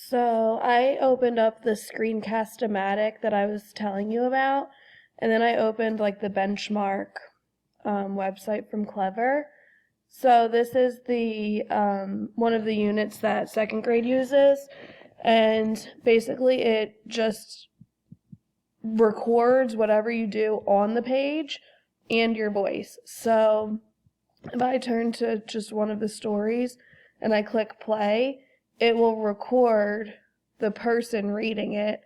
So I opened up the Screencast-O-Matic that I was telling you about, and then I opened like the benchmark website from Clever. So this is the one of the units that second grade uses, and basically it just records whatever you do on the page and your voice. So if I turn to just one of the stories and I click play, it will record the person reading it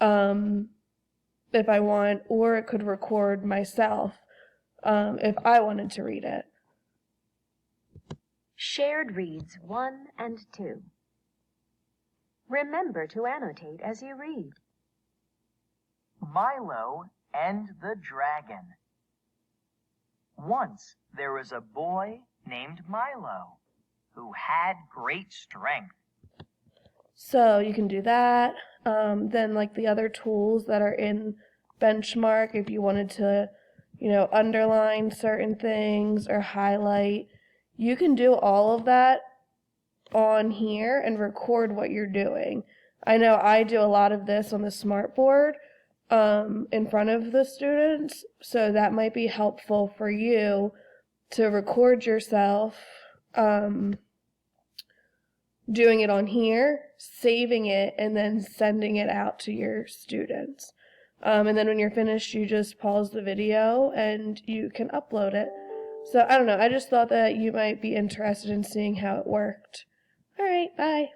if I want, or it could record myself if I wanted to read it. Shared reads 1 and 2. Remember to annotate as you read. Milo and the Dragon. Once there was a boy named Milo who had great strength. So you can do that. Then like the other tools that are in Benchmark, if you wanted to, underline certain things or highlight, you can do all of that on here and record what you're doing. I know I do a lot of this on the smartboard in front of the students, so that might be helpful for you to record yourself doing it on here, saving it, and then sending it out to your students. And then when you're finished, you just pause the video and you can upload it. So I don't know, I just thought that you might be interested in seeing how it worked. All right, bye.